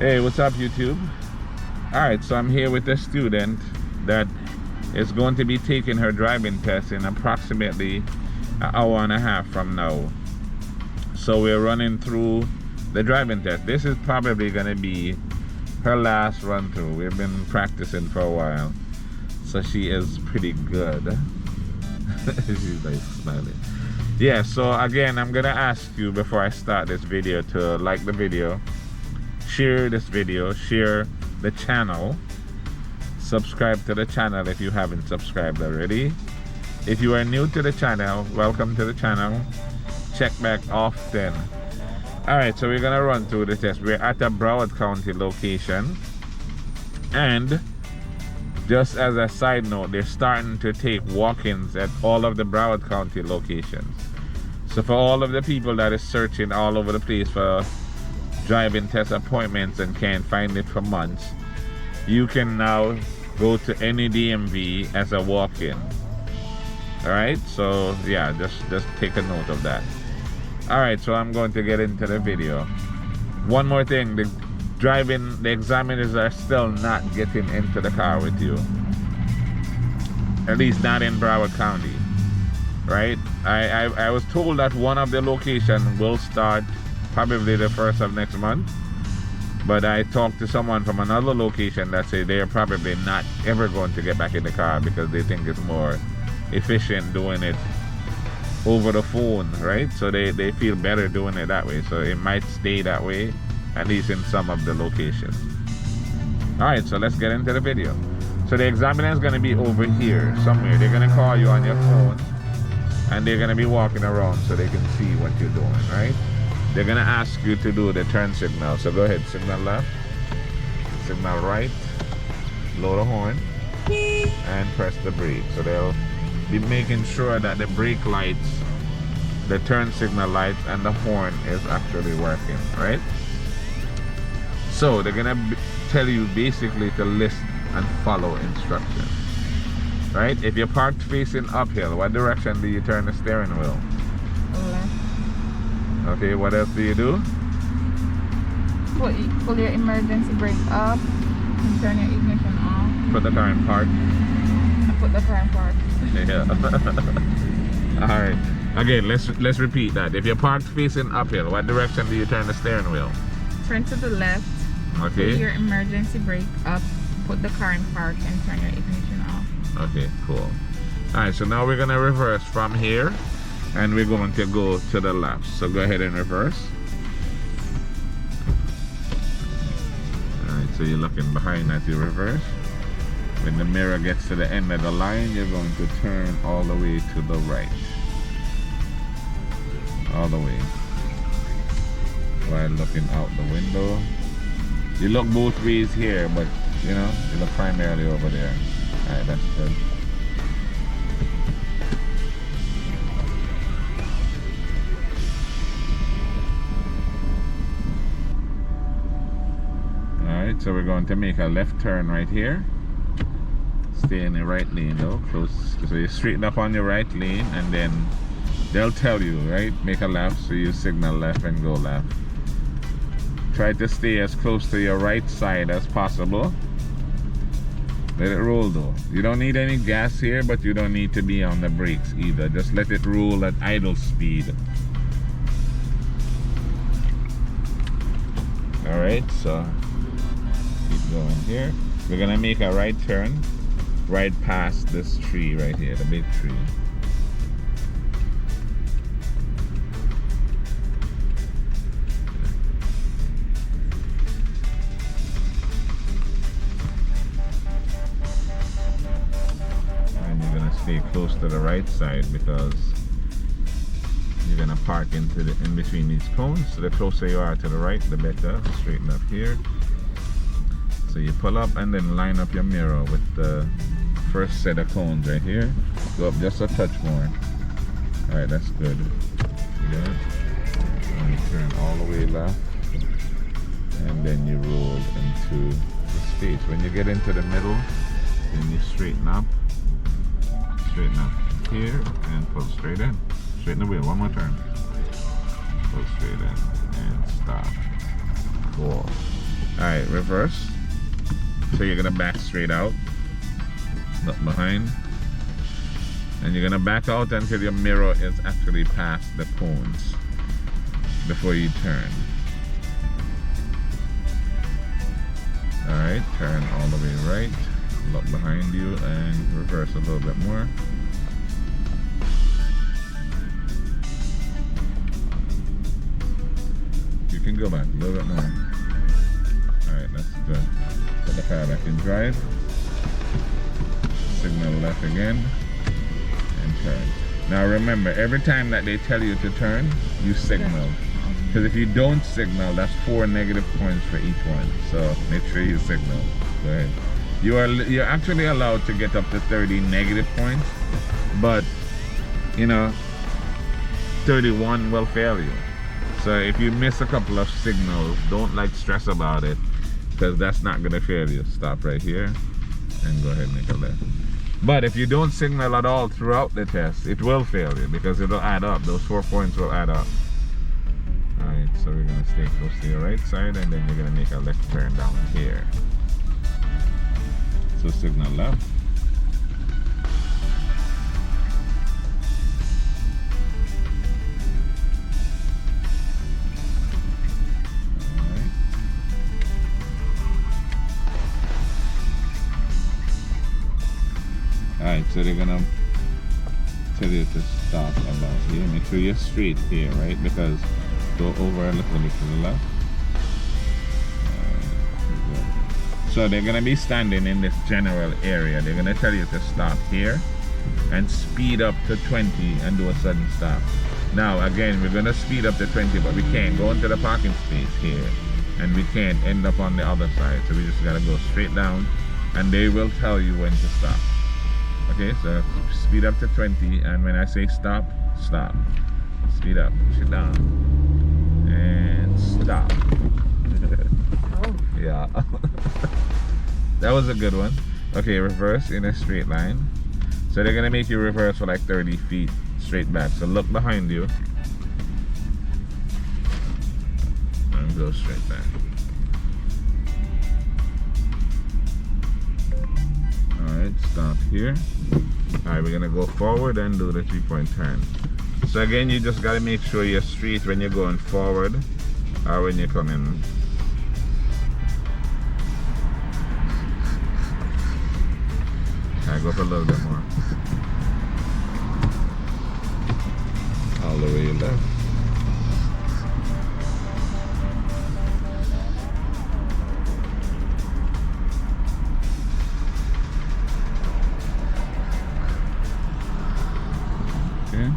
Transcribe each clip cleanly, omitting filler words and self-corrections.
Hey, what's up, YouTube? Alright, so I'm here with a student that is going to be taking her driving test in approximately an hour and a half from now. So we're running through the driving test. This is probably going to be her last run through. We've been practicing for a while, so she is pretty good. She's like smiling. Yeah, so again, I'm gonna ask you before I start this video to like the video, share this video, share the channel, subscribe to the channel if you haven't subscribed already. If you are new to the channel, welcome to the channel. Check back often. Alright, so we're gonna run through the test. We're at a Broward County location, and just as a side note, they're starting to take walk-ins at all of the Broward County locations. So for all of the people that is searching all over the place for driving test appointments and can't find it for months, you can now go to any DMV as a walk-in. Alright, so yeah, just take a note of that. Alright, so I'm going to get into the video. One more thing, the examiners are still not getting into the car with you. At least not in Broward County. Right? I was told that one of the locations will start probably the 1st of next month. But I talked to someone from another location that said they're probably not ever going to get back in the car because they think it's more efficient doing it over the phone, right? So they feel better doing it that way. So it might stay that way, at least in some of the locations. Alright, so let's get into the video. So the examiner is going to be over here somewhere. They're going to call you on your phone, and they're going to be walking around so they can see what you're doing, right? They're going to ask you to do the turn signal. So go ahead, signal left, signal right, blow the horn, and press the brake. So they'll be making sure that the brake lights, the turn signal lights, and the horn is actually working, right? So they're gonna tell you basically to listen and follow instructions, right? If you're parked facing uphill, what direction do you turn the steering wheel? Left. Okay, what else do you do? Pull your emergency brake up and turn your ignition off. Put the car in park. And put the car in park. Yeah. Alright. Again, let's repeat that. If you're parked facing uphill, what direction do you turn the steering wheel? Turn to the left. Okay. Pull your emergency brake up. Put the car in park and turn your ignition off. Okay, cool. Alright, so now we're gonna reverse from here, and we're going to go to the left. So go ahead and reverse. Alright, so you're looking behind as you reverse. When the mirror gets to the end of the line, you're going to turn all the way to the right. All the way. While looking out the window. You look both ways here, but you know, you look primarily over there. Alright, that's good. Alright, so we're going to make a left turn right here. Stay in the right lane though, close. So you straighten up on your right lane, and then they'll tell you, right? Make a left, so you signal left and go left. Try to stay as close to your right side as possible. Let it roll though. You don't need any gas here, but you don't need to be on the brakes either. Just let it roll at idle speed. Alright, so keep going here. We're gonna make a right turn right past this tree right here, the big tree. And you're gonna stay close to the right side because you're gonna park in between these cones. So the closer you are to the right, the better. Straighten up here. So you pull up and then line up your mirror with the first set of cones right here. Go up just a touch more. Alright, that's good. You got it? And you turn all the way left. And then you roll into the space. When you get into the middle, then you straighten up. Straighten up here and pull straight in. Straighten the wheel, one more turn. Pull straight in and stop. Cool. Alright, reverse. So you're gonna back straight out. Look behind. And you're gonna back out until your mirror is actually past the cones before you turn. Alright, turn all the way right. Look behind you and reverse a little bit more. You can go back a little bit more. Alright, that's good. Put the car back in drive. Signal left again. And turn. Now remember, every time that they tell you to turn, you signal. Because if you don't signal, that's 4 negative points for each one. So make sure you signal. Go ahead. You're actually allowed to get up to 30 negative points, but you know, 31 will fail you. So if you miss a couple of signals, don't stress about it, because that's not gonna fail you. Stop right here and go ahead and make a left. But if you don't signal at all throughout the test, it will fail you because it'll add up. Those 4 points will add up. Alright, so we're gonna stay close to your right side, and then you're gonna make a left turn down here. So signal left. Alright, so they're gonna tell you to stop about here. Make sure you're straight here, right? Because go over a little bit to the left. So they're gonna be standing in this general area. They're gonna tell you to stop here and speed up to 20 and do a sudden stop. Now again, we're gonna speed up to 20, but we can't go into the parking space here, and we can't end up on the other side. So we just gotta go straight down, and they will tell you when to stop. Okay, so speed up to 20, and when I say stop, stop. Speed up, push it down, and stop. Yeah. That was a good one. Okay, reverse in a straight line. So they're gonna make you reverse for like 30 feet straight back. So look behind you and go straight back. Alright, stop here. Alright, we're gonna go forward and do the 3-point turn. So again, you just gotta make sure you're straight when you're going forward or when you're coming. Alright, go up a little bit more. All the way left. Okay.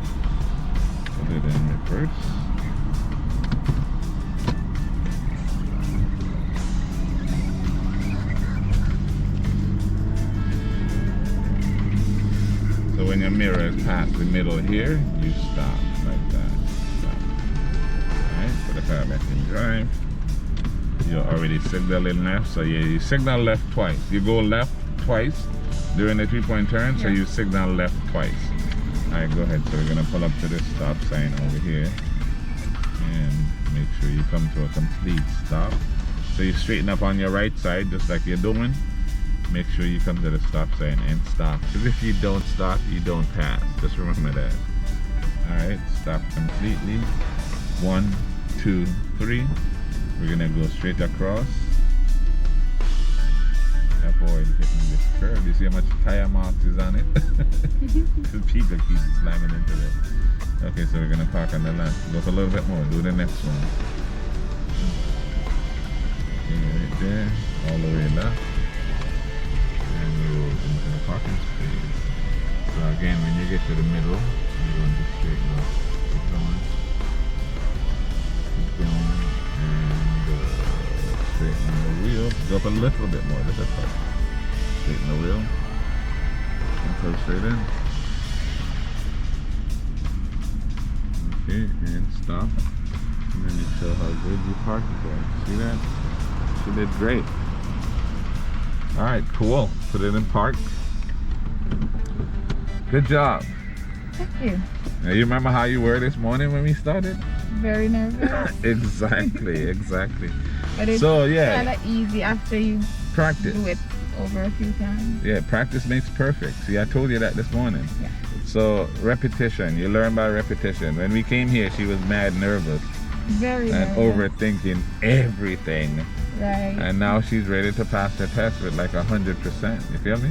Put it in reverse. So when your mirror is past the middle here, you stop like that. Stop. Alright, put the car back in drive. You're already signaling left, so you signal left twice. You go left twice during the 3-point turn, so you signal left twice. Alright, go ahead. So we're gonna pull up to this stop sign over here and make sure you come to a complete stop. So you straighten up on your right side just like you're doing. Make sure you come to the stop sign and stop, because if you don't stop, you don't pass. Just remember that. Alright, stop completely. 1, 2, 3. We're gonna go straight across. Avoid hitting this curve. You see how much tire marks is on it? Because people keep slamming into it. Okay, so we're gonna park on the left. Go up a little bit more. Do the next one. Okay, right there. All the way left. And you will into the parking space. So again, when you get to the middle, you're going to straighten up. Keep going. Keep going. And straighten the wheel. Go up a little bit more. Just a touch. Straighten the wheel. And go straight in. Okay, and stop. And then you show how good you parked for. See that? She did great. Alright, cool. Put it in park. Good job. Thank you. Now you remember how you were this morning when we started? Very nervous. Exactly, exactly. But it's So yeah, kind of easy after you practice. do it over a few times. Yeah, practice makes perfect. See, I told you that this morning. Yeah. So repetition, you learn by repetition. When we came here, she was mad nervous Very and nervous. overthinking everything. Right. And now she's ready to pass the test with like 100%. You feel me?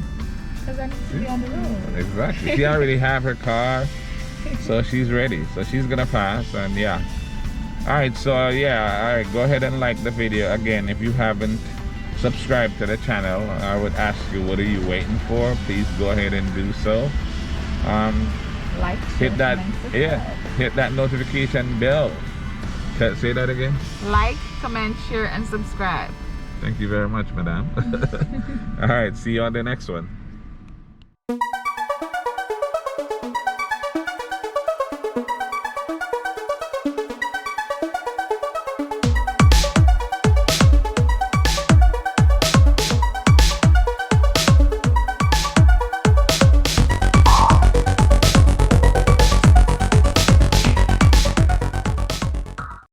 Because I need to be on the road. Exactly. She already have her car, so she's ready. So she's gonna pass, and yeah. All right. So yeah. All right. Go ahead and like the video again. If you haven't subscribed to the channel, I would ask you, what are you waiting for? Please go ahead and do so. Like, Hit that. comment, subscribe. Yeah. Hit that notification bell. Say that again. Like, comment, share, and subscribe. Thank you very much, madam. All right. See you on the next one.